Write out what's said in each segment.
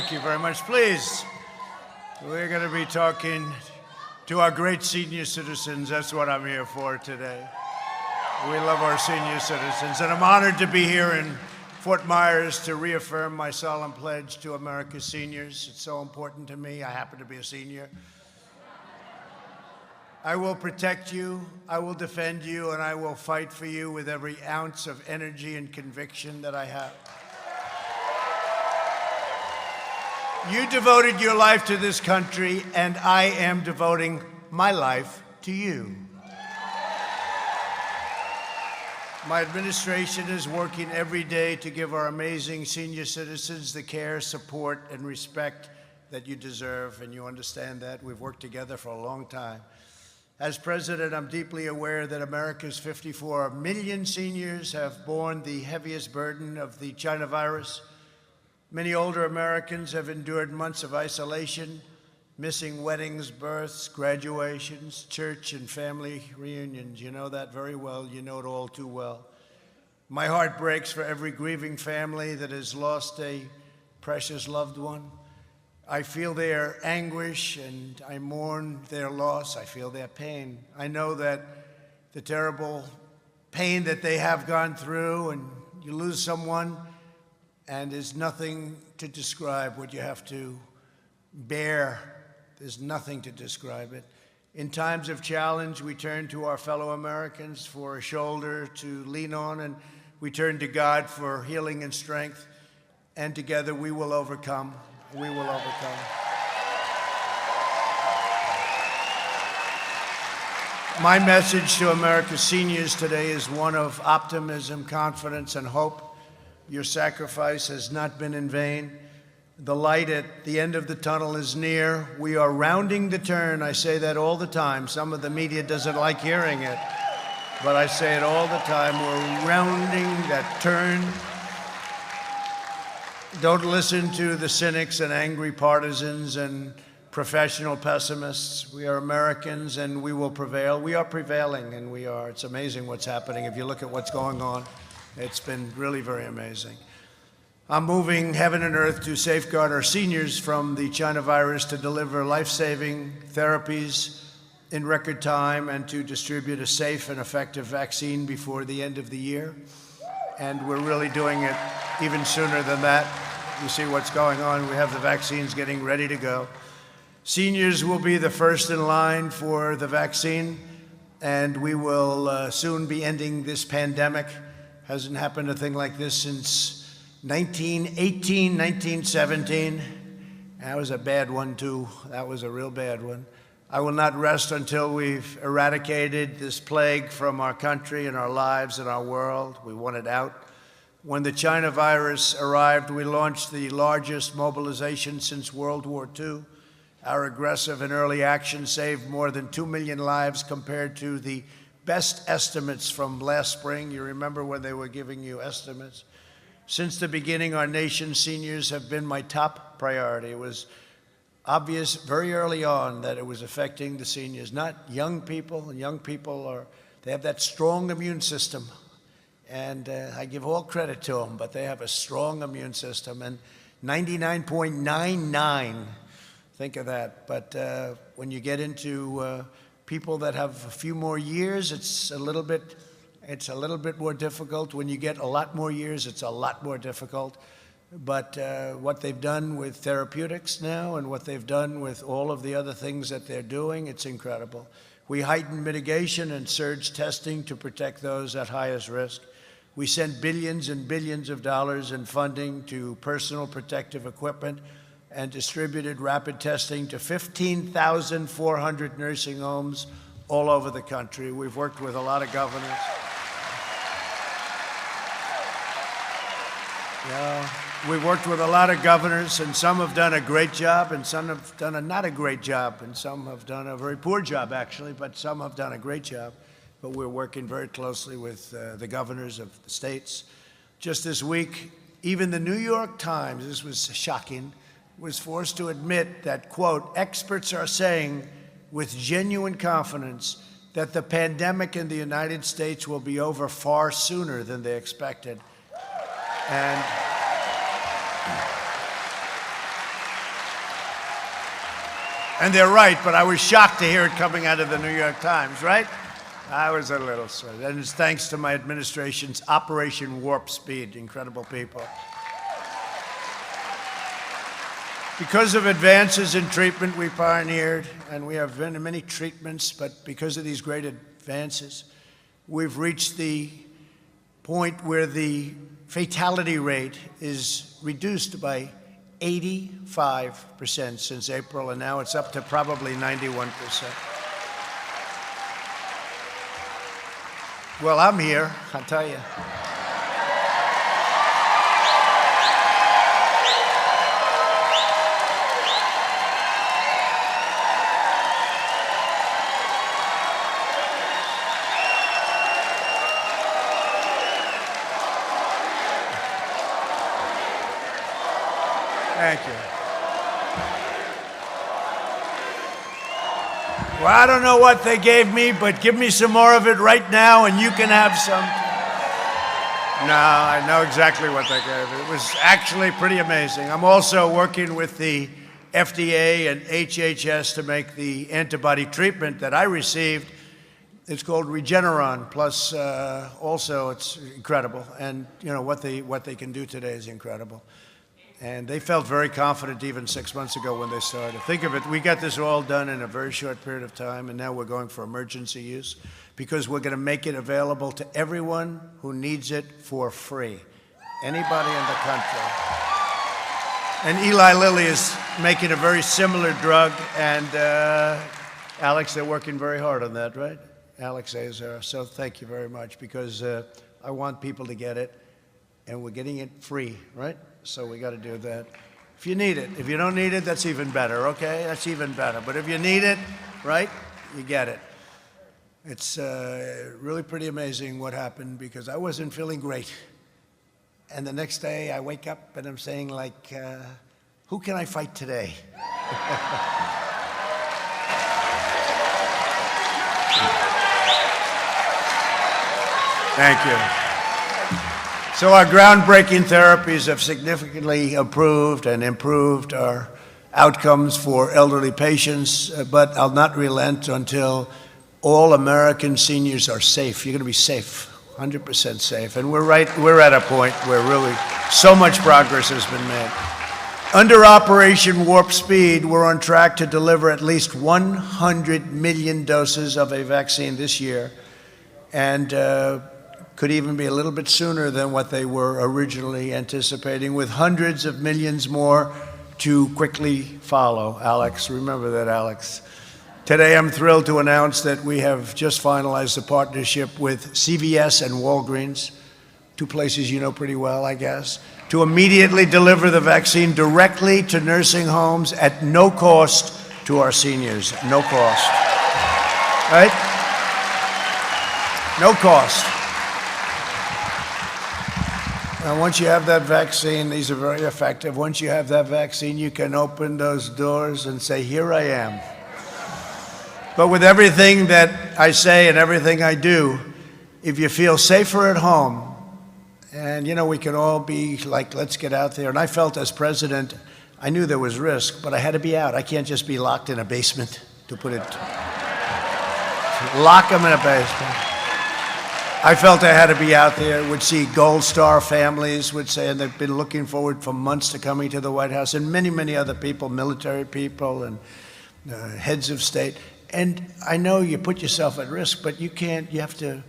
Thank you very much. Please, we're going to be talking to our great senior citizens. That's what I'm here for today. We love our senior citizens, and I'm honored to be here in Fort Myers to reaffirm my solemn pledge to America's seniors. It's so important to me. I happen to be a senior. I will protect you, I will defend you, and I will fight for you with every ounce of energy and conviction that I have. You devoted your life to this country, and I am devoting my life to you. My administration is working every day to give our amazing senior citizens the care, support, and respect that you deserve, and you understand that. We've worked together for a long time. As president, I'm deeply aware that America's 54 million seniors have borne the heaviest burden of the China virus. Many older Americans have endured months of isolation, missing weddings, births, graduations, church and family reunions. You know that very well. You know it all too well. My heart breaks for every grieving family that has lost a precious loved one. I feel their anguish and I mourn their loss. I feel their pain. I know that the terrible pain that they have gone through, and you lose someone and there's nothing to describe what you have to bear. There's nothing to describe it. In times of challenge, we turn to our fellow Americans for a shoulder to lean on, and we turn to God for healing and strength, and together we will overcome. We will overcome. My message to America's seniors today is one of optimism, confidence, and hope. Your sacrifice has not been in vain. The light at the end of the tunnel is near. We are rounding the turn. I say that all the time. Some of the media doesn't like hearing it, but I say it all the time. We're rounding that turn. Don't listen to the cynics and angry partisans and professional pessimists. We are Americans, and we will prevail. We are prevailing, and we are. It's amazing what's happening. If you look at what's going on, it's been really very amazing. I'm moving heaven and earth to safeguard our seniors from the China virus, to deliver life-saving therapies in record time, and to distribute a safe and effective vaccine before the end of the year. And we're really doing it even sooner than that. You see what's going on. We have the vaccines getting ready to go. Seniors will be the first in line for the vaccine, and we will soon be ending this pandemic. Hasn't happened a thing like this since 1918, 1917. That was a bad one, too. That was a real bad one. I will not rest until we've eradicated this plague from our country and our lives and our world. We want it out. When the China virus arrived, we launched the largest mobilization since World War II. Our aggressive and early action saved more than 2 million lives compared to the best estimates from last spring. You remember when they were giving you estimates? Since the beginning, our nation's seniors have been my top priority. It was obvious very early on that it was affecting the seniors, not young people. Young people they have that strong immune system. And I give all credit to them, but they have a strong immune system. And 99.99, think of that. But when you get into people that have a few more years, it's a little bit more difficult. When you get a lot more years, it's a lot more difficult. But what they've done with therapeutics now, and what they've done with all of the other things that they're doing, it's incredible. We heightened mitigation and surged testing to protect those at highest risk. We sent billions and billions of dollars in funding to personal protective equipment, and distributed rapid testing to 15,400 nursing homes all over the country. We've worked with a lot of governors. We've worked with a lot of governors, and some have done a great job, and some have done a not a great job, and some have done a very poor job, actually, but some have done a great job. But we're working very closely with the governors of the states. Just this week, even the New York Times, this was shocking, was forced to admit that, quote, experts are saying with genuine confidence that the pandemic in the United States will be over far sooner than they expected. And And they're right, but I was shocked to hear it coming out of the New York Times, right? I was a little sorry. And it's thanks to my administration's Operation Warp Speed. Incredible people. Because of advances in treatment we pioneered, and we have many treatments, but because of these great advances, we've reached the point where the fatality rate is reduced by 85% since April, and now it's up to probably 91%. Well, I'm here, I'll tell you. Thank you. Well, I don't know what they gave me, but give me some more of it right now and you can have some. No, I know exactly what they gave. It was actually pretty amazing. I'm also working with the FDA and HHS to make the antibody treatment that I received. It's called Regeneron, plus also it's incredible. And you know, what they can do today is incredible. And they felt very confident even 6 months ago when they started. Think of it, we got this all done in a very short period of time, and now we're going for emergency use because we're going to make it available to everyone who needs it for free. Anybody in the country. And Eli Lilly is making a very similar drug, and Alex, they're working very hard on that, right? Alex Azar. So thank you very much, because I want people to get it, and we're getting it free, right? So we got to do that. If you need it. If you don't need it, that's even better, okay? That's even better. But if you need it, right, you get it. It's really pretty amazing what happened, because I wasn't feeling great. And the next day I wake up and I'm saying, like, who can I fight today? Thank you. So our groundbreaking therapies have significantly improved our outcomes for elderly patients, but I'll not relent until all American seniors are safe. You're going to be safe, 100% safe. And we're at a point where really so much progress has been made. Under Operation Warp Speed, we're on track to deliver at least 100 million doses of a vaccine this year, and could even be a little bit sooner than what they were originally anticipating, with hundreds of millions more to quickly follow. Alex, remember that, Alex. Today, I'm thrilled to announce that we have just finalized a partnership with CVS and Walgreens, two places you know pretty well, I guess, to immediately deliver the vaccine directly to nursing homes at no cost to our seniors. No cost. Right? No cost. Now, once you have that vaccine, these are very effective. Once you have that vaccine, you can open those doors and say, here I am. But with everything that I say and everything I do, if you feel safer at home, and you know, we can all be like, let's get out there. And I felt as president, I knew there was risk, but I had to be out. I can't just be locked in a basement, to put it. Lock them in a basement. I felt I had to be out there, would see Gold Star families, would say, and they've been looking forward for months to coming to the White House, and many, many other people, military people and heads of state. And I know you put yourself at risk, but you can't, you have to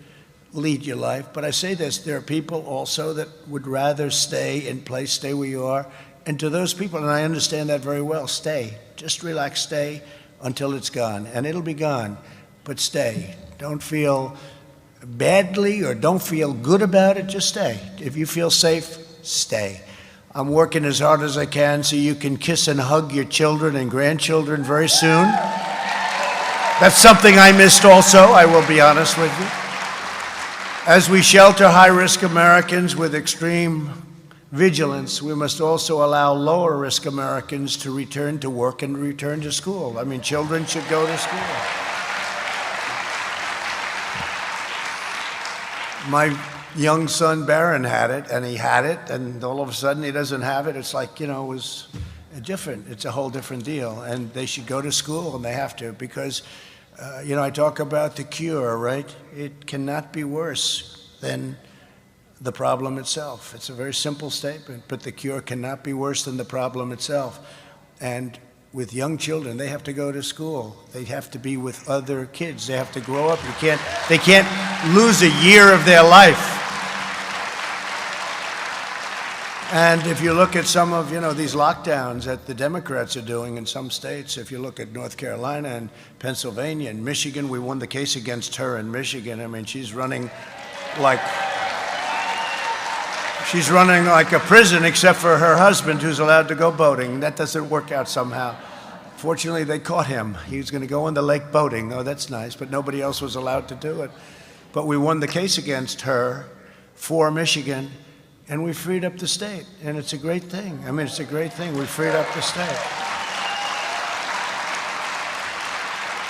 lead your life. But I say this, there are people also that would rather stay in place, stay where you are. And to those people, and I understand that very well, stay. Just relax, stay until it's gone. And it'll be gone, but stay. Don't feel badly or don't feel good about it, just stay. If you feel safe, stay. I'm working as hard as I can so you can kiss and hug your children and grandchildren very soon. That's something I missed also, I will be honest with you. As we shelter high-risk Americans with extreme vigilance, we must also allow lower-risk Americans to return to work and return to school. I mean, children should go to school. My young son Barron had it, and he had it, and all of a sudden he doesn't have it. It's like, you know, it was different. It's a whole different deal. And they should go to school, and they have to, because, I talk about the cure, right? It cannot be worse than the problem itself. It's a very simple statement, but the cure cannot be worse than the problem itself. And with young children, they have to go to school. They have to be with other kids. They have to grow up. They can't lose a year of their life. And if you look at some of, these lockdowns that the Democrats are doing in some states, if you look at North Carolina and Pennsylvania and Michigan, we won the case against her in Michigan. I mean, she's running like a prison, except for her husband, who's allowed to go boating. That doesn't work out somehow. Fortunately, they caught him. He was going to go on the lake boating. Oh, that's nice, but nobody else was allowed to do it. But we won the case against her for Michigan, and we freed up the state, and it's a great thing. I mean, it's a great thing. We freed up the state.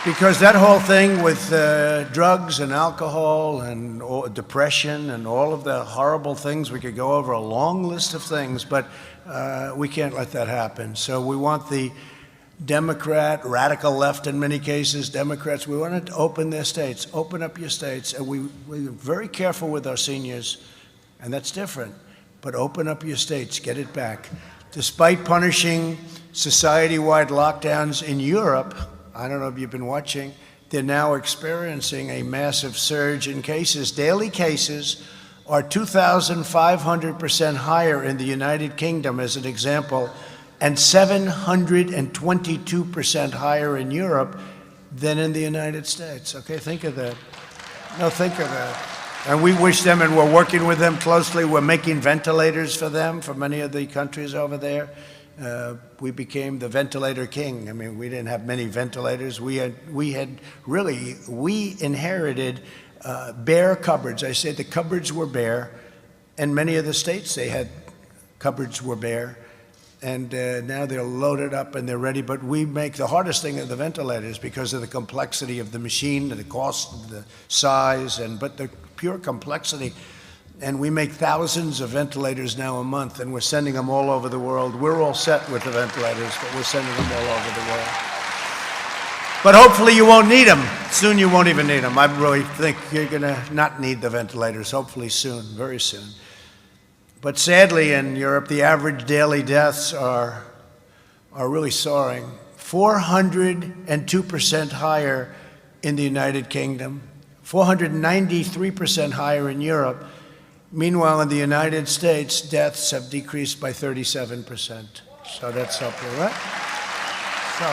Because that whole thing with drugs and alcohol and depression and all of the horrible things, we could go over a long list of things, but we can't let that happen. So we want the Democrat, radical left in many cases, Democrats, we want to open their states, open up your states, and we're very careful with our seniors, and that's different. But open up your states, get it back. Despite punishing society-wide lockdowns in Europe, I don't know if you've been watching, they're now experiencing a massive surge in cases. Daily cases are 2,500% higher in the United Kingdom, as an example, and 722% higher in Europe than in the United States. Okay, think of that. No, think of that. And we wish them, and we're working with them closely. We're making ventilators for them, for many of the countries over there. We became the ventilator king. I mean, we didn't have many ventilators. We inherited bare cupboards. I say the cupboards were bare, and many of the states, they had cupboards were bare. And now they're loaded up and they're ready. But we make the hardest thing of the ventilators because of the complexity of the machine, the cost, the size, but the pure complexity. And we make thousands of ventilators now a month, and we're sending them all over the world. We're all set with the ventilators, but we're sending them all over the world. But hopefully you won't need them. Soon you won't even need them. I really think you're going to not need the ventilators, hopefully soon, very soon. But sadly, in Europe, the average daily deaths are really soaring. 402% higher in the United Kingdom, 493% higher in Europe. Meanwhile, in the United States, deaths have decreased by 37%. So that's helpful, right? So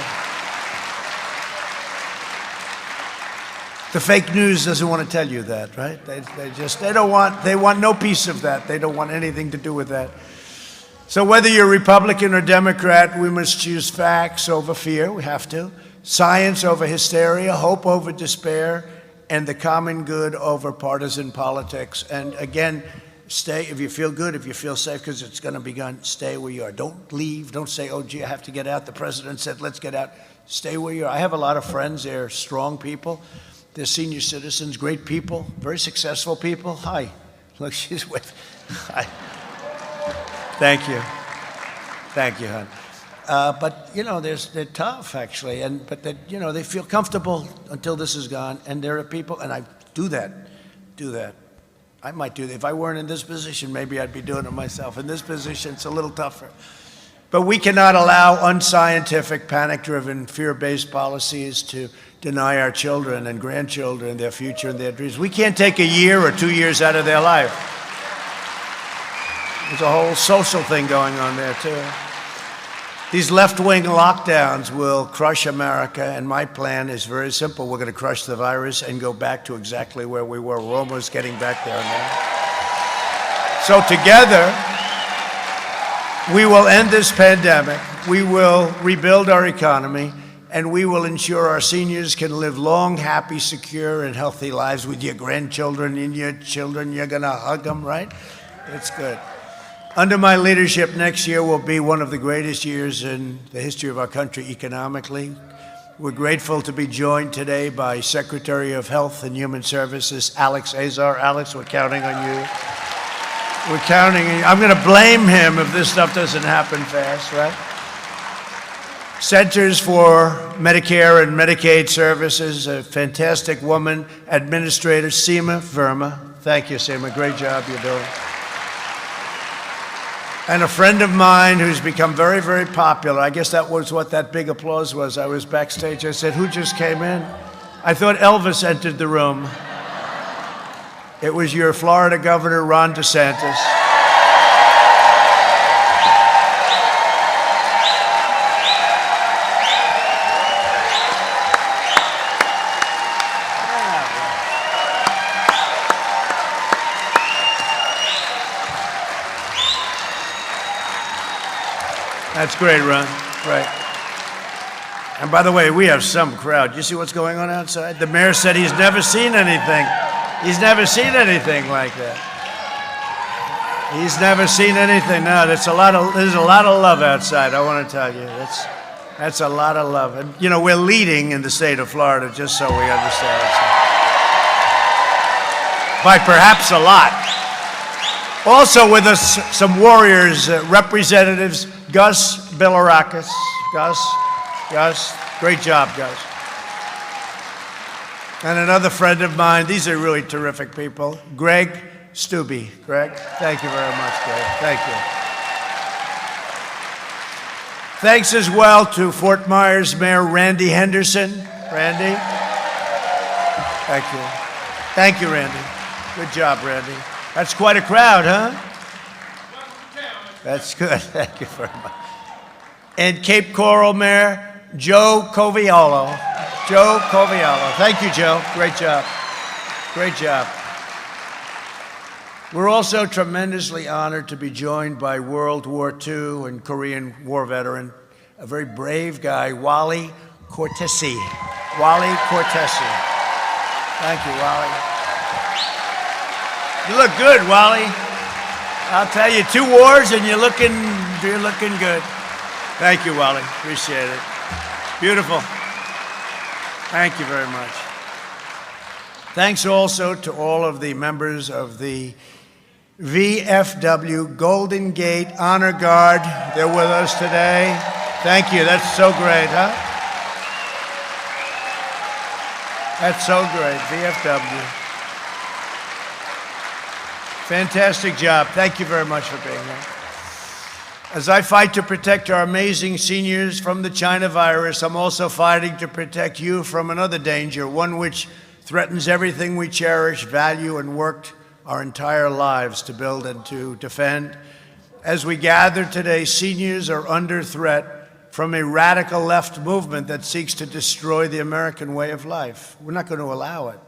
the fake news doesn't want to tell you that, right? They want no piece of that. They don't want anything to do with that. So whether you're Republican or Democrat, we must choose facts over fear. We have to. Science over hysteria, hope over despair, and the common good over partisan politics. And again, stay, if you feel good, if you feel safe, because it's going to be gone, stay where you are. Don't leave. Don't say, oh, gee, I have to get out. The president said, let's get out. Stay where you are. I have a lot of friends. They're strong people. They're senior citizens, great people, very successful people. Hi. Look, she's with. Hi. Thank you. Thank you, hon. But, they're tough, actually, but they feel comfortable until this is gone, and there are people, and I do that. I might do that. If I weren't in this position, maybe I'd be doing it myself. In this position, it's a little tougher. But we cannot allow unscientific, panic-driven, fear-based policies to deny our children and grandchildren their future and their dreams. We can't take a year or 2 years out of their life. There's a whole social thing going on there, too. These left-wing lockdowns will crush America, and my plan is very simple. We're going to crush the virus and go back to exactly where we were. We're almost getting back there now. So together, we will end this pandemic, we will rebuild our economy, and we will ensure our seniors can live long, happy, secure, and healthy lives with your grandchildren and your children. You're going to hug them, right? It's good. Under my leadership, next year will be one of the greatest years in the history of our country economically. We're grateful to be joined today by Secretary of Health and Human Services, Alex Azar. Alex, we're counting on you. We're counting on you. I'm going to blame him if this stuff doesn't happen fast, right? Centers for Medicare and Medicaid Services, a fantastic woman, Administrator Seema Verma. Thank you, Seema. Great job you're doing. And a friend of mine who's become very, very popular. I guess that was what that big applause was. I was backstage. I said, who just came in? I thought Elvis entered the room. It was your Florida Governor, Ron DeSantis. That's great, Ron. Right. And by the way, we have some crowd. You see what's going on outside? The mayor said he's never seen anything. He's never seen anything like that. He's never seen anything. No, there's a lot of love outside, I want to tell you. That's a lot of love. And, you know, we're leading in the state of Florida, just so we understand. By perhaps a lot. Also with us, some warriors, representatives, Gus Bilirakis. Gus, great job, Gus. And another friend of mine, these are really terrific people, Greg Stubbe. Greg, thank you very much, Greg. Thank you. Thanks as well to Fort Myers Mayor Randy Henderson. Randy, thank you. Thank you, Randy. Good job, Randy. That's quite a crowd, huh? That's good. Thank you very much. And Cape Coral Mayor Joe Coviolo. Joe Coviolo. Thank you, Joe. Great job. Great job. We're also tremendously honored to be joined by World War II and Korean War veteran, a very brave guy, Wally Cortese. Wally Cortese. Thank you, Wally. You look good, Wally. I'll tell you, 2 wars and you're looking good. Thank you, Wally. Appreciate it. Beautiful. Thank you very much. Thanks also to all of the members of the VFW Golden Gate Honor Guard. They're with us today. Thank you. That's so great, huh? That's so great. VFW. Fantastic job. Thank you very much for being here. As I fight to protect our amazing seniors from the China virus, I'm also fighting to protect you from another danger, one which threatens everything we cherish, value, and worked our entire lives to build and to defend. As we gather today, seniors are under threat from a radical left movement that seeks to destroy the American way of life. We're not going to allow it.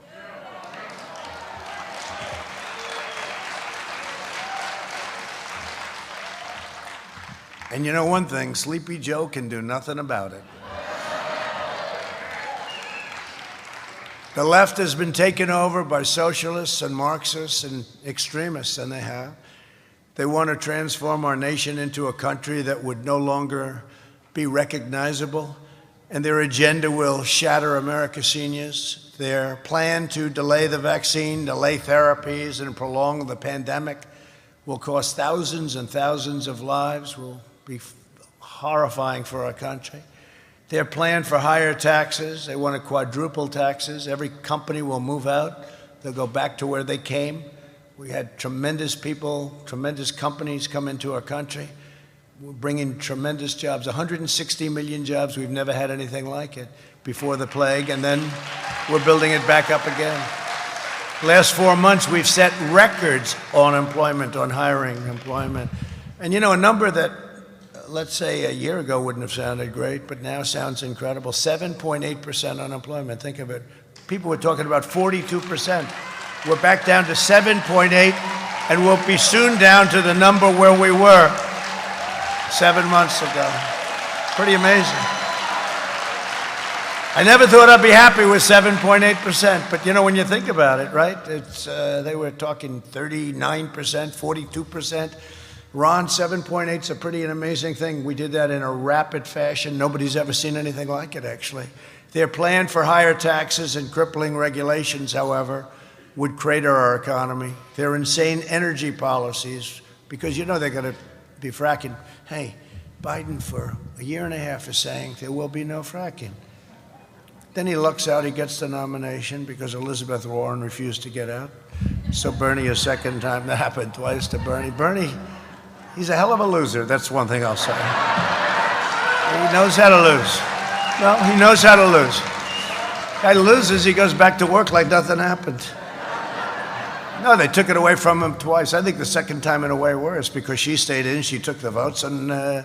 And you know one thing, Sleepy Joe can do nothing about it. The left has been taken over by socialists and Marxists and extremists, and they have. They want to transform our nation into a country that would no longer be recognizable, and their agenda will shatter America's seniors. Their plan to delay the vaccine, delay therapies, and prolong the pandemic will cost thousands and thousands of lives, will be horrifying for our country. Their plan for higher taxes, they want to quadruple taxes. Every company will move out. They'll go back to where they came. We had tremendous people, tremendous companies come into our country. We're bringing tremendous jobs, 160 million jobs. We've never had anything like it before the plague, and then we're building it back up again. Last 4 months, we've set records on employment, on hiring, employment. And you know, a number that, let's say a year ago wouldn't have sounded great, but now sounds incredible. 7.8% unemployment, think of it. People were talking about 42%. We're back down to 7.8, and we'll be soon down to the number where we were 7 months ago. Pretty amazing. I never thought I'd be happy with 7.8%, but you know, when you think about it, right? It's, they were talking 39%, 42%. Ron, 7.8 is a pretty amazing thing. We did that in a rapid fashion. Nobody's ever seen anything like it, actually. Their plan for higher taxes and crippling regulations, however, would crater our economy. Their insane energy policies, because you know they're going to be fracking. Hey, Biden for a year and a half is saying there will be no fracking. Then he lucks out, he gets the nomination because Elizabeth Warren refused to get out. So Bernie, a second time, that happened twice to Bernie. Bernie, he's a hell of a loser, that's one thing I'll say. He knows how to lose. No, he knows how to lose. Guy loses, he goes back to work like nothing happened. No, they took it away from him twice. I think the second time in a way worse because she stayed in, she took the votes, and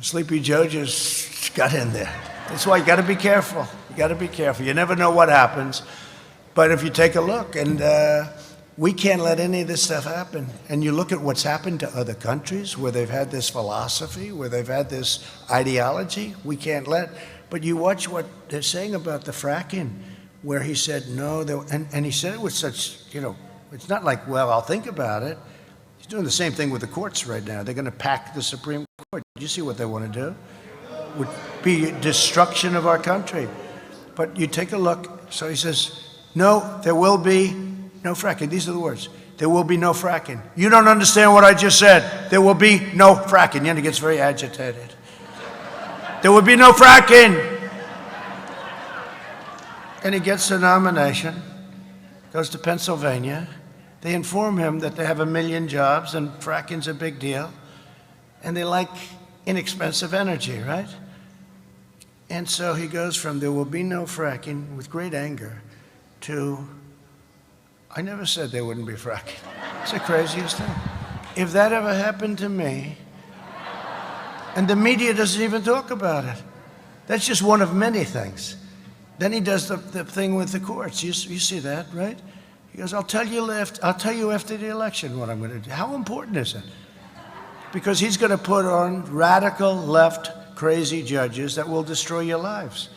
Sleepy Joe just got in there. That's why you got to be careful. You got to be careful. You never know what happens. But if you take a look, and we can't let any of this stuff happen. And you look at what's happened to other countries where they've had this philosophy, where they've had this ideology, we can't let. But you watch what they're saying about the fracking, where he said no, and he said it with such, it's not like, well, I'll think about it. He's doing the same thing with the courts right now. They're going to pack the Supreme Court. You see what they want to do? Would be destruction of our country. But you take a look. So he says, no, there will be no fracking. These are the words. There will be no fracking. You don't understand what I just said. There will be no fracking. And he gets very agitated. There will be no fracking. And he gets the nomination, goes to Pennsylvania. They inform him that they have 1 million jobs and fracking's a big deal. And they like inexpensive energy, right? And so he goes from there will be no fracking with great anger to I never said there wouldn't be fracking. It's the craziest thing. If that ever happened to me, and the media doesn't even talk about it, that's just one of many things. Then he does the thing with the courts. You see that, right? He goes, I'll tell you after the election what I'm going to do. How important is it? Because he's going to put on radical left crazy judges that will destroy your lives.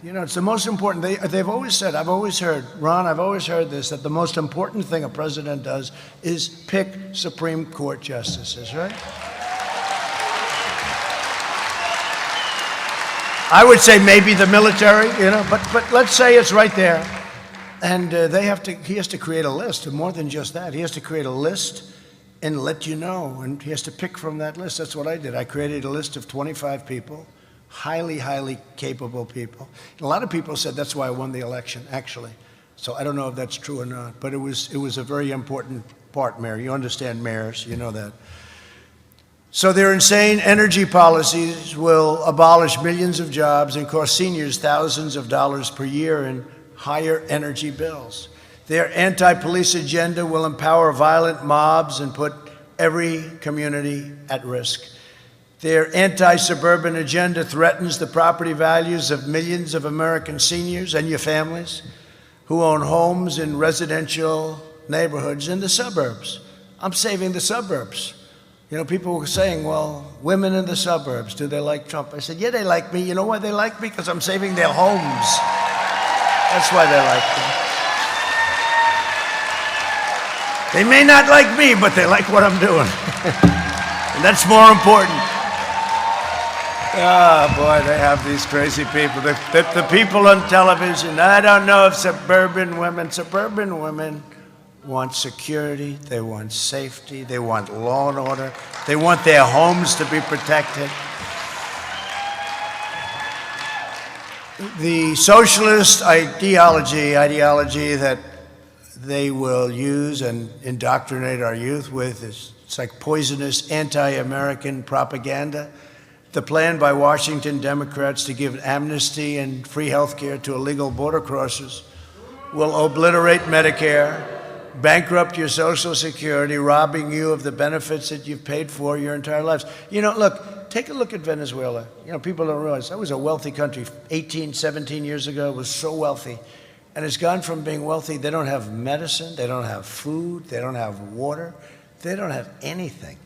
It's the most important. They've always said, I've always heard, Ron, I've always heard this, that the most important thing a president does is pick Supreme Court justices, right? I would say maybe the military, but let's say it's right there. And he has to create a list, and more than just that. He has to create a list and let you know, and he has to pick from that list. That's what I did. I created a list of 25 people, highly, highly capable people. And a lot of people said that's why I won the election, actually. So I don't know if that's true or not, but it was a very important part, Mayor. You understand mayors, you know that. So their insane energy policies will abolish millions of jobs and cost seniors thousands of dollars per year in higher energy bills. Their anti-police agenda will empower violent mobs and put every community at risk. Their anti-suburban agenda threatens the property values of millions of American seniors and your families who own homes in residential neighborhoods in the suburbs. I'm saving the suburbs. People were saying, well, women in the suburbs, do they like Trump? I said, yeah, they like me. You know why they like me? Because I'm saving their homes. That's why they like me. They may not like me, but they like what I'm doing. And that's more important. Oh, boy, they have these crazy people. The people on television, I don't know if suburban women want security, they want safety, they want law and order, they want their homes to be protected. The socialist ideology that they will use and indoctrinate our youth with it's like poisonous anti-American propaganda. The plan by Washington Democrats to give amnesty and free health care to illegal border crossers will obliterate Medicare, bankrupt your Social Security, robbing you of the benefits that you've paid for your entire lives. Look, take a look at Venezuela. People don't realize that was a wealthy country 18, 17 years ago. It was so wealthy. And it's gone from being wealthy. They don't have medicine. They don't have food. They don't have water. They don't have anything.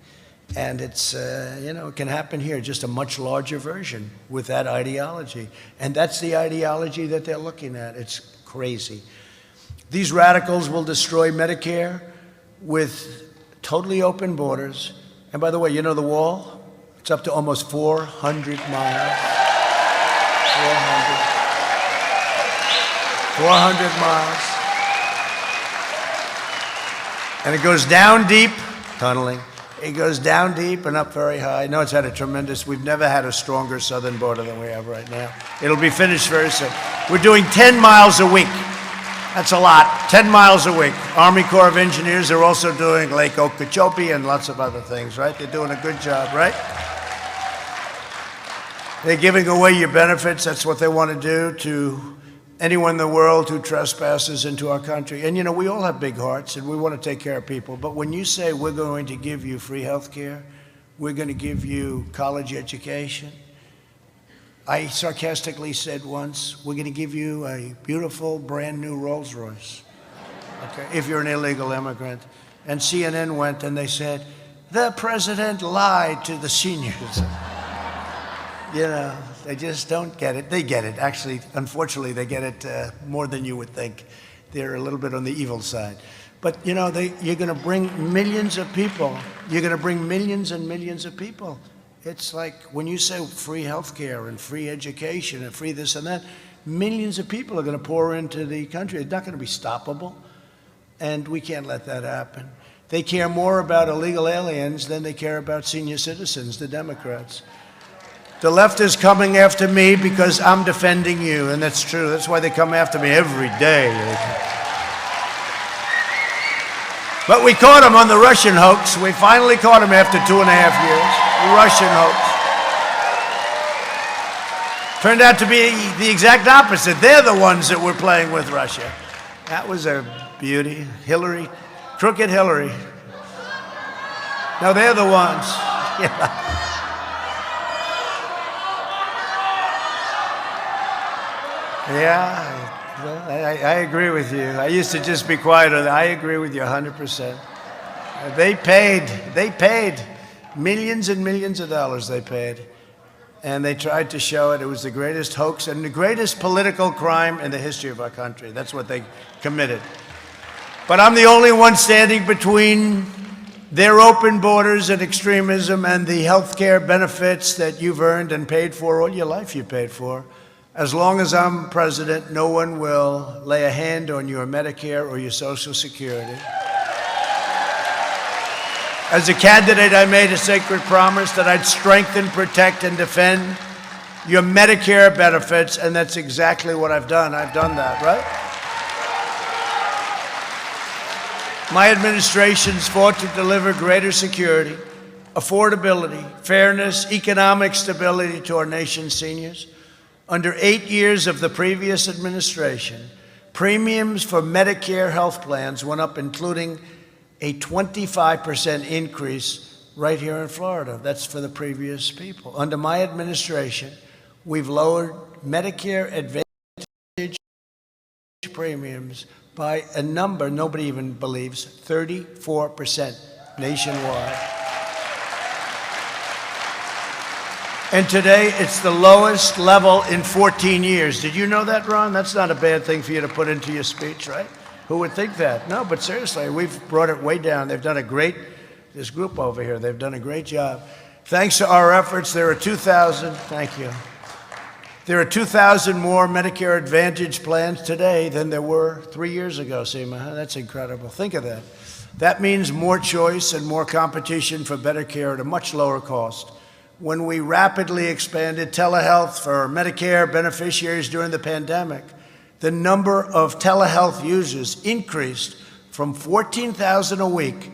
And it's, it can happen here, just a much larger version with that ideology. And that's the ideology that they're looking at. It's crazy. These radicals will destroy Medicare with totally open borders. And by the way, the wall? It's up to almost 400 miles. 400 miles. And it goes down deep, tunneling, It goes down deep and up very high. No, it's had a tremendous, we've never had a stronger southern border than we have right now. It'll be finished very soon. We're doing 10 miles a week. That's a lot, 10 miles a week. Army Corps of Engineers are also doing Lake Okeechobee and lots of other things, right? They're doing a good job, right? They're giving away your benefits. That's what they want to do to anyone in the world who trespasses into our country. And you know, we all have big hearts and we want to take care of people. But when you say we're going to give you free health care, we're going to give you college education, I sarcastically said once, we're going to give you a beautiful brand new Rolls Royce, okay, if you're an illegal immigrant. And CNN went and they said, the president lied to the seniors. You know, they just don't get it. They get it. Actually, unfortunately, they get it more than you would think. They're a little bit on the evil side. But, you know, you're going to bring millions of people. You're going to bring millions and millions of people. It's like when you say free health care and free education and free this and that, millions of people are going to pour into the country. It's not going to be stoppable. And we can't let that happen. They care more about illegal aliens than they care about senior citizens, the Democrats. The left is coming after me because I'm defending you, and that's true. That's why they come after me every day. But we caught him on the Russian hoax. We finally caught him after 2.5 years. The Russian hoax. Turned out to be the exact opposite. They're the ones that were playing with Russia. That was a beauty. Hillary, crooked Hillary. No, they're the ones. Yeah, I agree with you. I used to just be quiet on that. I agree with you 100%. They paid millions and millions of dollars they paid. And they tried to show it. It was the greatest hoax and the greatest political crime in the history of our country. That's what they committed. But I'm the only one standing between their open borders and extremism and the health care benefits that you've earned and paid for all your life you paid for. As long as I'm president, no one will lay a hand on your Medicare or your Social Security. As a candidate, I made a sacred promise that I'd strengthen, protect, and defend your Medicare benefits, and that's exactly what I've done. I've done that, right? My administration's fought to deliver greater security, affordability, fairness, economic stability to our nation's seniors. Under 8 years of the previous administration, premiums for Medicare health plans went up, including a 25% increase right here in Florida. That's for the previous people. Under my administration, we've lowered Medicare Advantage premiums by a number nobody even believes, 34% nationwide. And today, it's the lowest level in 14 years. Did you know that, Ron? That's not a bad thing for you to put into your speech, right? Who would think that? No, but seriously, we've brought it way down. They've done a great, this group over here, they've done a great job. Thanks to our efforts, there are 2,000, thank you. There are 2,000 more Medicare Advantage plans today than there were 3 years ago, Seema. That's incredible. Think of that. That means more choice and more competition for better care at a much lower cost. When we rapidly expanded telehealth for Medicare beneficiaries during the pandemic, the number of telehealth users increased from 14,000 a week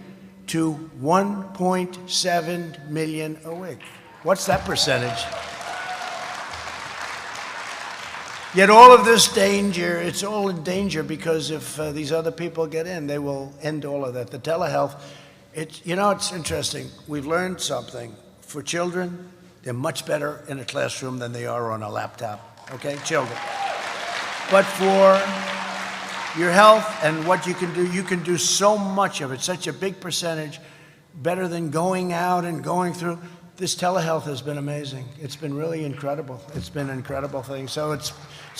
to 1.7 million a week. What's that percentage? Yet all of this danger, it's all in danger because if these other people get in, they will end all of that. The telehealth, you know, it's interesting. We've learned something. For children, they're much better in a classroom than they are on a laptop, okay? Children. But for your health and what you can do so much of it, such a big percentage, better than going out and going through. This telehealth has been amazing. It's been really incredible. It's been an incredible thing. So it's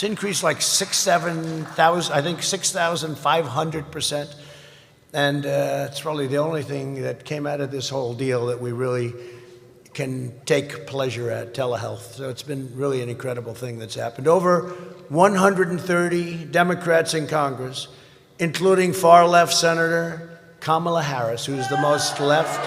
increased like 7,000, I think 6,500%. And it's probably the only thing that came out of this whole deal that we really can take pleasure at, telehealth. So it's been really an incredible thing that's happened. Over 130 Democrats in Congress, including far-left Senator Kamala Harris, who's the most left.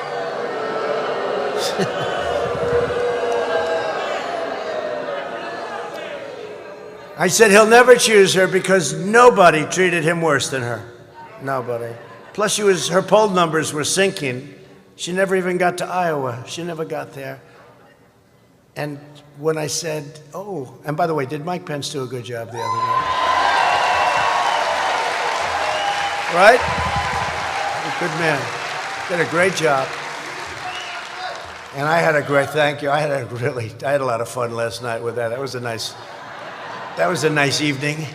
I said he'll never choose her because nobody treated him worse than her. Nobody. Plus, her poll numbers were sinking. She never even got to Iowa. She never got there. And when I said, oh, and by the way, did Mike Pence do a good job the other night? Right? Good man. Did a great job. And I had a great, thank you. I had a lot of fun last night with that. That was a nice evening.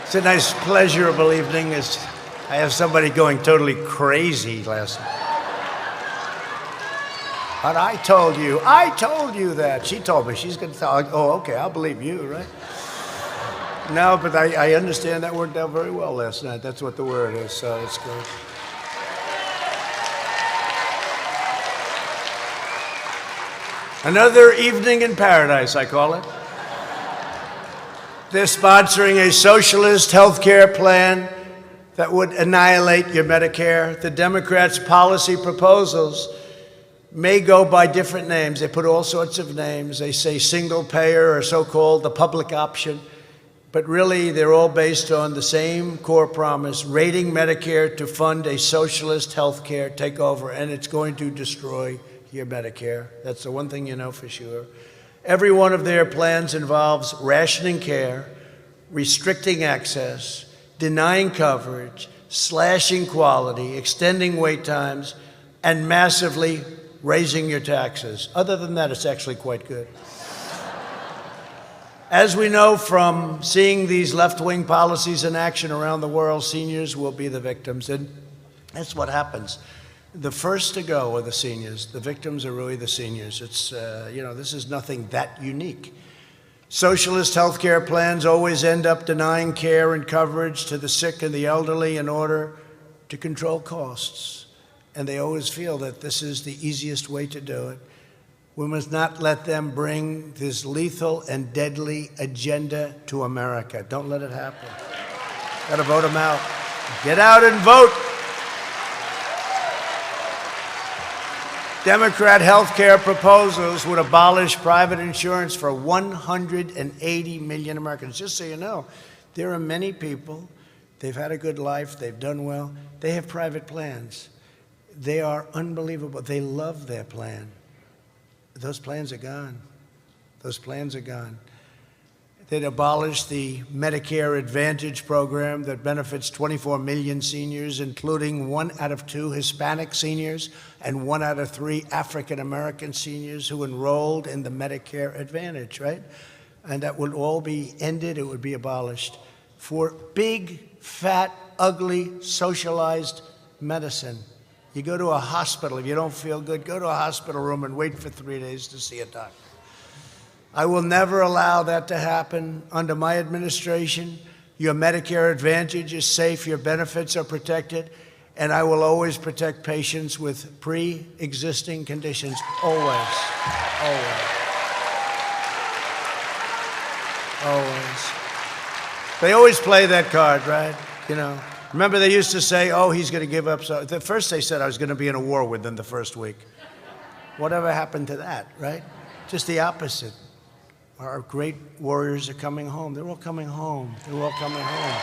It's a nice, pleasurable evening. I have somebody going totally crazy last night. But I told you that. She told me. She's going to tell. Oh, okay, I'll believe you, right? No, but I understand that worked out very well last night. That's what the word is, so it's good. Another evening in paradise, I call it. They're sponsoring a socialist health care plan that would annihilate your Medicare. The Democrats' policy proposals may go by different names. They put all sorts of names. They say single payer or so-called the public option. But really, they're all based on the same core promise, rating Medicare to fund a socialist health care takeover, and it's going to destroy your Medicare. That's the one thing you know for sure. Every one of their plans involves rationing care, restricting access, denying coverage, slashing quality, extending wait times, and massively raising your taxes. Other than that, it's actually quite good. As we know from seeing these left-wing policies in action around the world, seniors will be the victims, and that's what happens. The first to go are the seniors. The victims are really the seniors. It's, this is nothing that unique. Socialist health care plans always end up denying care and coverage to the sick and the elderly in order to control costs. And they always feel that this is the easiest way to do it. We must not let them bring this lethal and deadly agenda to America. Don't let it happen. Got to vote them out. Get out and vote. Democrat health care proposals would abolish private insurance for 180 million Americans. Just so you know, there are many people, they've had a good life, they've done well, they have private plans. They are unbelievable. They love their plan. Those plans are gone. Those plans are gone. They'd abolish the Medicare Advantage program that benefits 24 million seniors, including 1 out of 2 Hispanic seniors and 1 out of 3 African-American seniors who enrolled in the Medicare Advantage, right? And that would all be ended. It would be abolished for big, fat, ugly, socialized medicine. You go to a hospital, if you don't feel good, go to a hospital room and wait for 3 days to see a doctor. I will never allow that to happen under my administration. Your Medicare Advantage is safe, your benefits are protected, and I will always protect patients with pre-existing conditions, always, always, always. They always play that card, right? You know. Remember they used to say, oh, he's going to give up. So the first they said I was going to be in a war within the first week. Whatever happened to that, right? Just the opposite. Our great warriors are coming home. They're all coming home. They're all coming home.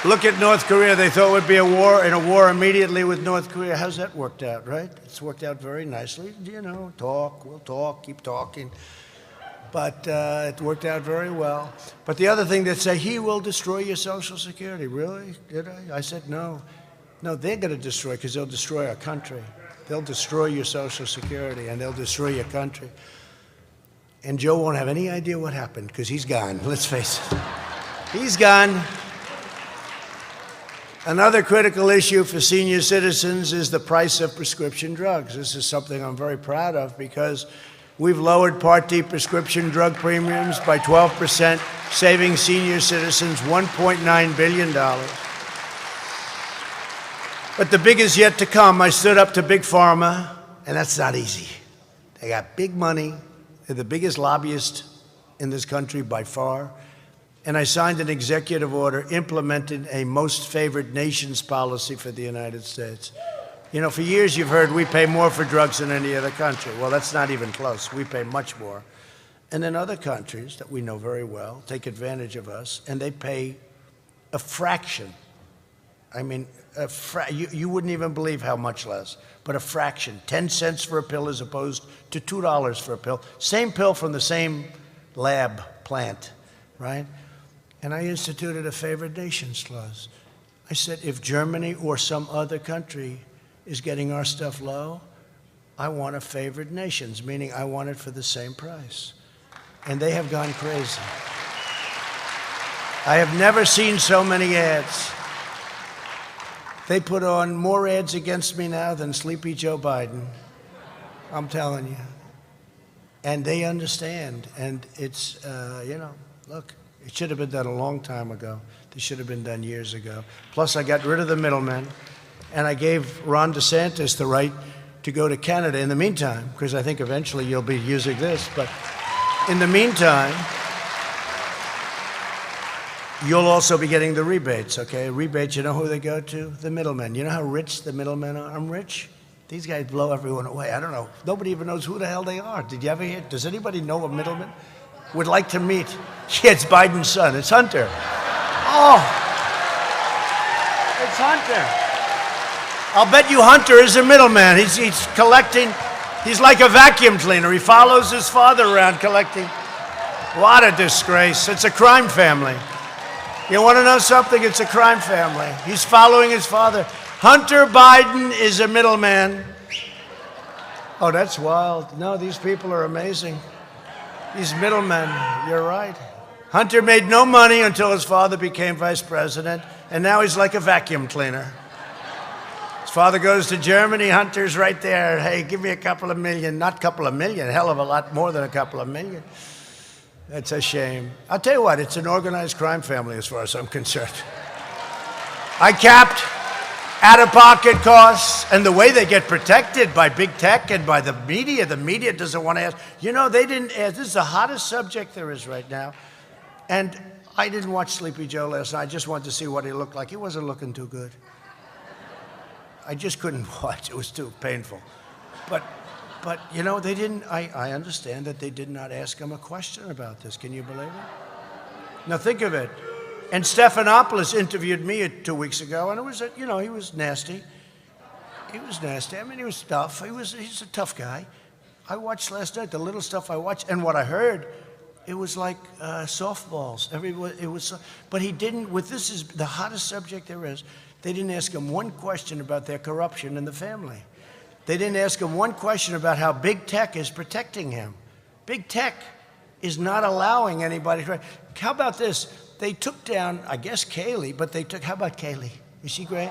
Look at North Korea. They thought we'd be a war immediately with North Korea. How's that worked out, right? It's worked out very nicely. You know, we'll talk, keep talking. But it worked out very well. But the other thing, they say, he will destroy your Social Security. Really? Did I? I said, no. No, they're going to destroy, because they'll destroy our country. They'll destroy your Social Security, and they'll destroy your country. And Joe won't have any idea what happened, because he's gone. Let's face it. He's gone. Another critical issue for senior citizens is the price of prescription drugs. This is something I'm very proud of, because we've lowered Part D prescription drug premiums by 12%, saving senior citizens $1.9 billion. But the big is yet to come. I stood up to Big Pharma, and that's not easy. They got big money. They're the biggest lobbyist in this country by far. And I signed an executive order implementing a most favored nations policy for the United States. You know, for years you've heard we pay more for drugs than any other country. Well, that's not even close. We pay much more. And then other countries that we know very well take advantage of us, and they pay a fraction. I mean, you wouldn't even believe how much less, but a fraction. 10 cents for a pill as opposed to $2 for a pill. Same pill from the same lab plant, right? And I instituted a favored nations clause. I said, if Germany or some other country is getting our stuff low, I want a favored nations, meaning I want it for the same price. And they have gone crazy. I have never seen so many ads. They put on more ads against me now than Sleepy Joe Biden. I'm telling you. And they understand. And it's, you know, look, it should have been done a long time ago. This should have been done years ago. Plus, I got rid of the middlemen. And I gave Ron DeSantis the right to go to Canada in the meantime, because I think eventually you'll be using this. But in the meantime, you'll also be getting the rebates, okay? Rebates, you know who they go to? The middlemen. You know how rich the middlemen are? I'm rich. These guys blow everyone away. I don't know. Nobody even knows who the hell they are. Did you ever hear? Does anybody know a middleman? Would like to meet. Yeah, it's Biden's son. It's Hunter. Oh, it's Hunter. I'll bet you Hunter is a middleman. He's collecting. He's like a vacuum cleaner. He follows his father around collecting. What a disgrace. It's a crime family. You want to know something? It's a crime family. He's following his father. Hunter Biden is a middleman. Oh, that's wild. No, these people are amazing. These middlemen, you're right. Hunter made no money until his father became vice president, and now he's like a vacuum cleaner. His father goes to Germany, Hunter's right there. Hey, give me a couple of million. Not a couple of million, a hell of a lot more than a couple of million. That's a shame. I'll tell you what, it's an organized crime family as far as I'm concerned. I capped out-of-pocket costs, and the way they get protected by big tech and by the media doesn't want to ask. You know, they didn't ask. This is the hottest subject there is right now. And I didn't watch Sleepy Joe last night. I just wanted to see what he looked like. He wasn't looking too good. I just couldn't watch. It was too painful. But you know, they didn't, I understand that they did not ask him a question about this. Can you believe it? Now think of it. And Stephanopoulos interviewed me 2 weeks ago, and it was, you know, he was nasty. He was nasty. I mean, he was tough. He's a tough guy. I watched last night, the little stuff I watched, and what I heard, it was like softballs. But he didn't, this is the hottest subject there is, they didn't ask him one question about their corruption in the family. They didn't ask him one question about how big tech is protecting him. Big tech is not allowing anybody to. How about this? They took down, I guess, Kaylee, but they took, how about Kaylee? Is she great?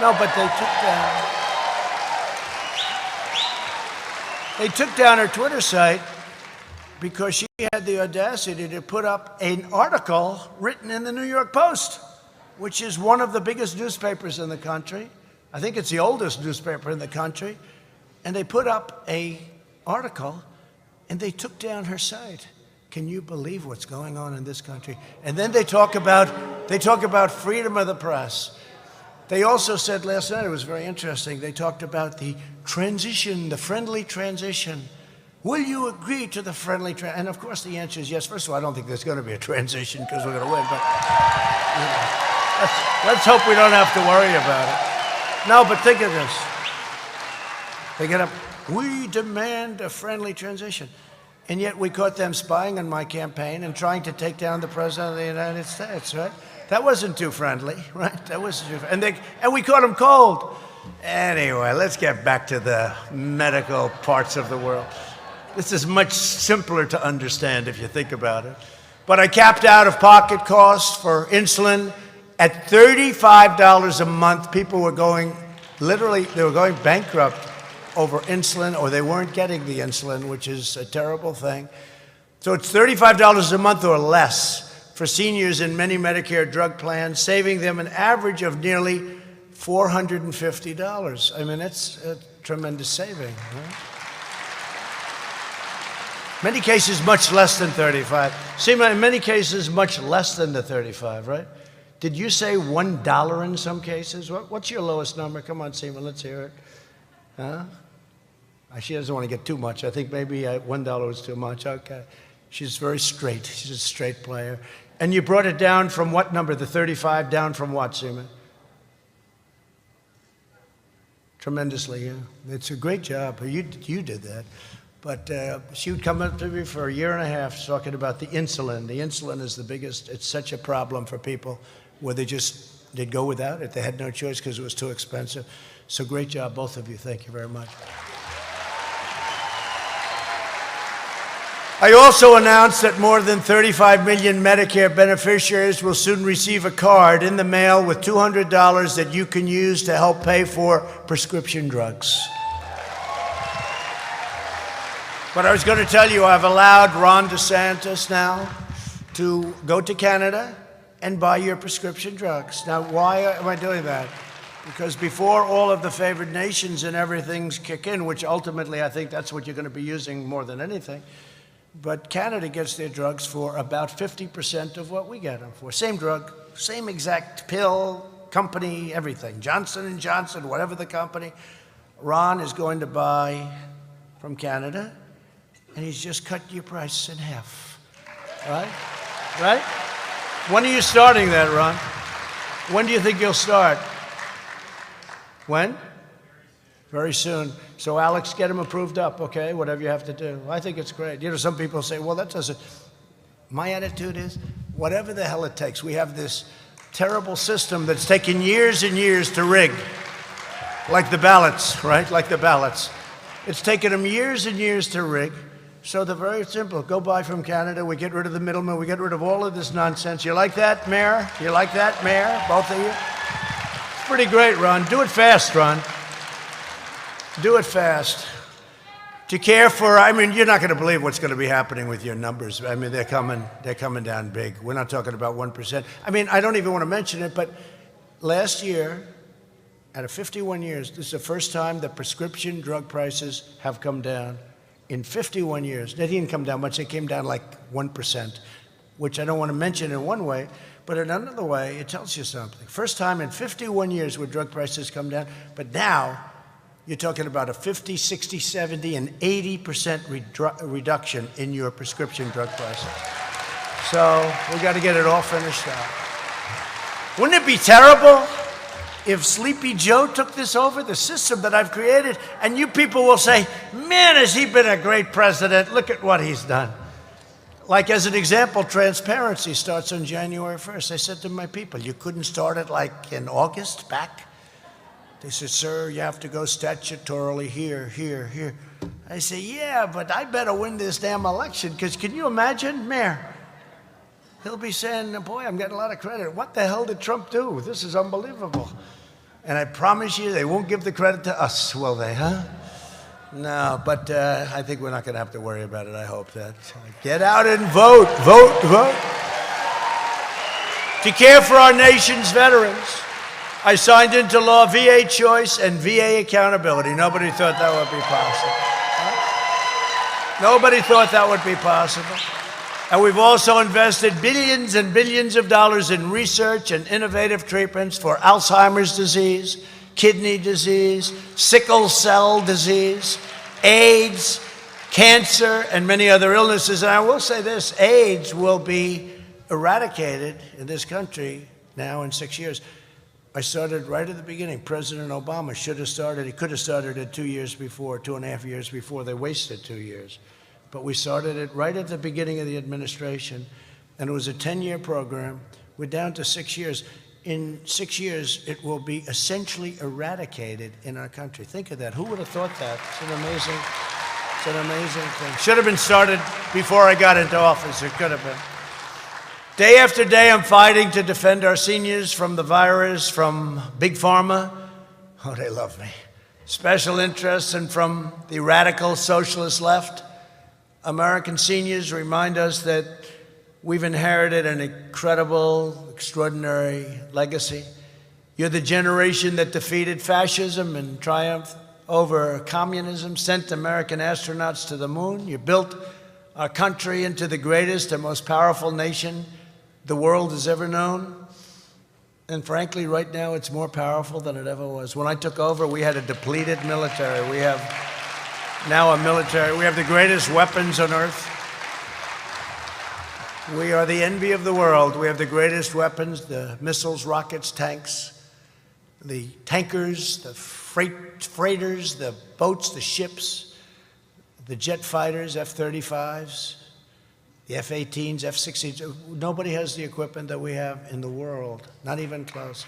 No, but they took down her Twitter site because she had the audacity to put up an article written in the New York Post, which is one of the biggest newspapers in the country. I think it's the oldest newspaper in the country. And they put up an article, and they took down her site. Can you believe what's going on in this country? And then they talk about freedom of the press. They also said last night, it was very interesting, they talked about the transition, the friendly transition. Will you agree to the friendly transition? And of course the answer is yes. First of all, I don't think there's going to be a transition because we're going to win, but you know, let's hope we don't have to worry about it. No, but think of this. They get up, we demand a friendly transition. And yet we caught them spying on my campaign and trying to take down the President of the United States, right? That wasn't too friendly, right? That wasn't too friendly. And we caught them cold. Anyway, let's get back to the medical parts of the world. This is much simpler to understand if you think about it. But I capped out-of-pocket costs for insulin at $35 a month. People were going, literally, they were going bankrupt over insulin, or they weren't getting the insulin, which is a terrible thing. So it's $35 a month or less for seniors in many Medicare drug plans, saving them an average of nearly $450. I mean, that's a tremendous saving, right? Many cases, much less than 35. See, in many cases, much less than the 35, right? Did you say $1 in some cases? What's your lowest number? Come on, Seema, let's hear it. Huh? She doesn't want to get too much. I think maybe $1 was too much. Okay. She's very straight. She's a straight player. And you brought it down from what number? The 35 down from what, Seema? Tremendously, yeah. It's a great job. You did that. But she would come up to me for a year and a half talking about the insulin. The insulin is the biggest. It's such a problem for people where they'd go without it. They had no choice because it was too expensive. So great job, both of you. Thank you very much. I also announced that more than 35 million Medicare beneficiaries will soon receive a card in the mail with $200 that you can use to help pay for prescription drugs. But I was going to tell you, I've allowed Ron DeSantis now to go to Canada and buy your prescription drugs. Now, why am I doing that? Because before all of the favored nations and everything's kick in, which ultimately I think that's what you're going to be using more than anything, but Canada gets their drugs for about 50% of what we get them for. Same drug, same exact pill, company, everything. Johnson & Johnson, whatever the company. Ron is going to buy from Canada, and he's just cut your price in half. Right? Right? When are you starting that, Ron? When do you think you'll start? When? Very soon. So, Alex, get him approved up, okay? Whatever you have to do. I think it's great. You know, some people say, well, that doesn't. My attitude is, whatever the hell it takes. We have this terrible system that's taken years and years to rig. Like the ballots, right? Like the ballots. It's taken them years and years to rig. So they're very simple. Go buy from Canada. We get rid of the middleman. We get rid of all of this nonsense. You like that, Mayor? You like that, Mayor? Both of you? It's pretty great, Ron. Do it fast, Ron. Do it fast. To care for, I mean, you're not going to believe what's going to be happening with your numbers. I mean, they're coming down big. We're not talking about 1%. I mean, I don't even want to mention it, but last year, out of 51 years, this is the first time that prescription drug prices have come down. In 51 years. They didn't come down much. They came down like 1%, which I don't want to mention in one way, but in another way, it tells you something. First time in 51 years where drug prices come down, but now you're talking about a 50, 60, 70, and 80% reduction in your prescription drug prices. So we got to get it all finished out. Wouldn't it be terrible if Sleepy Joe took this over, the system that I've created, and you people will say, man, has he been a great president? Look at what he's done. Like, as an example, transparency starts on January 1st. I said to my people, you couldn't start it like in August back? They said, sir, you have to go statutorily here, here, here. I say, yeah, but I better win this damn election, because can you imagine, Mayor? He'll be saying, boy, I'm getting a lot of credit. What the hell did Trump do? This is unbelievable. And I promise you, they won't give the credit to us, will they, huh? No, but I think we're not going to have to worry about it. I hope that. Get out and vote, vote, vote. To care for our nation's veterans, I signed into law VA choice and VA accountability. Nobody thought that would be possible. Huh? Nobody thought that would be possible. And we've also invested billions and billions of dollars in research and innovative treatments for Alzheimer's disease, kidney disease, sickle cell disease, AIDS, cancer, and many other illnesses. And I will say this, AIDS will be eradicated in this country now in 6 years. I started right at the beginning. President Obama should have started, he could have started it 2 years before, 2.5 years before. They wasted 2 years. But we started it right at the beginning of the administration, and it was a 10-year program. We're down to 6 years. In 6 years, it will be essentially eradicated in our country. Think of that. Who would have thought that? It's an amazing thing. Should have been started before I got into office. It could have been. Day after day, I'm fighting to defend our seniors from the virus, from Big Pharma. Oh, they love me. Special interests, and from the radical socialist left. American seniors remind us that we've inherited an incredible, extraordinary legacy. You're the generation that defeated fascism and triumphed over communism, sent American astronauts to the moon. You built our country into the greatest and most powerful nation the world has ever known. And frankly, right now, it's more powerful than it ever was. When I took over, we had a depleted military. We have now a military. We have the greatest weapons on earth. We are the envy of the world. We have the greatest weapons, the missiles, rockets, tanks, the tankers, the freighters, the boats, the ships, the jet fighters, F-35s, the F-18s, F-16s. Nobody has the equipment that we have in the world, not even close.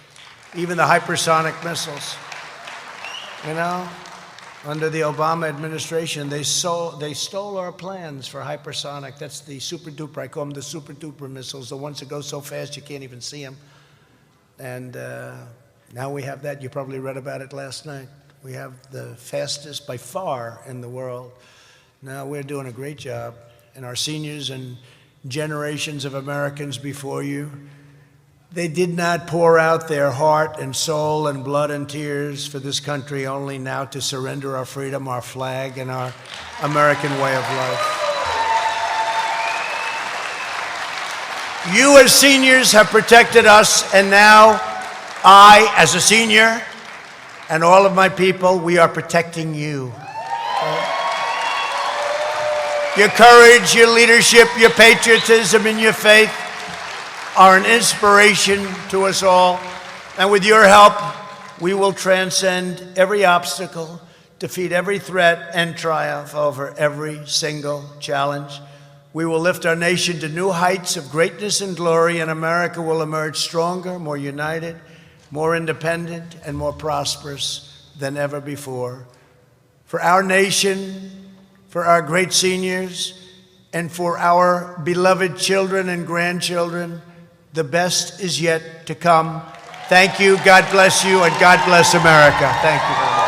Even the hypersonic missiles. You know, under the Obama administration, they stole our plans for hypersonic. That's the super duper, I call them the super duper missiles, the ones that go so fast you can't even see them. And now we have that. You probably read about it last night. We have the fastest by far in the world. Now we're doing a great job. And our seniors and generations of Americans before you, they did not pour out their heart and soul and blood and tears for this country only now to surrender our freedom, our flag, and our American way of life. You as seniors have protected us, and now I, as a senior, and all of my people, we are protecting you. Your courage, your leadership, your patriotism, and your faith are an inspiration to us all. And with your help, we will transcend every obstacle, defeat every threat, and triumph over every single challenge. We will lift our nation to new heights of greatness and glory, and America will emerge stronger, more united, more independent, and more prosperous than ever before. For our nation, for our great seniors, and for our beloved children and grandchildren, the best is yet to come. Thank you, God bless you, and God bless America. Thank you very much.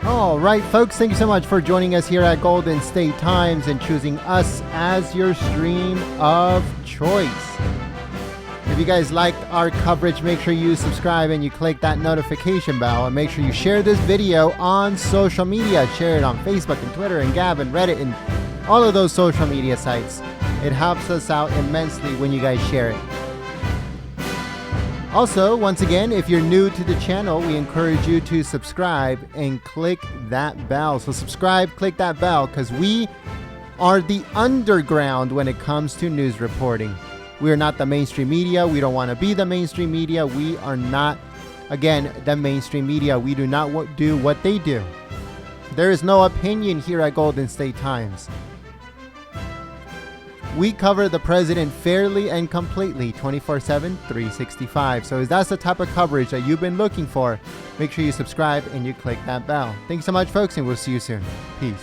All right, folks, thank you so much for joining us here at Golden State Times and choosing us as your stream of choice. If you guys liked our coverage, make sure you subscribe and you click that notification bell, and make sure you share this video on social media. Share it on Facebook and Twitter and Gab and Reddit and all of those social media sites. It helps us out immensely when you guys share it. Also, once again, if you're new to the channel, we encourage you to subscribe and click that bell. So subscribe, click that bell, because we are the underground when it comes to news reporting. We are not the mainstream media. We don't want to be the mainstream media. We are not, again, the mainstream media. We do not do what they do. There is no opinion here at Golden State Times. We cover the president fairly and completely, 24/7, 365. So if that's the type of coverage that you've been looking for, make sure you subscribe and you click that bell. Thanks so much, folks, and we'll see you soon. Peace.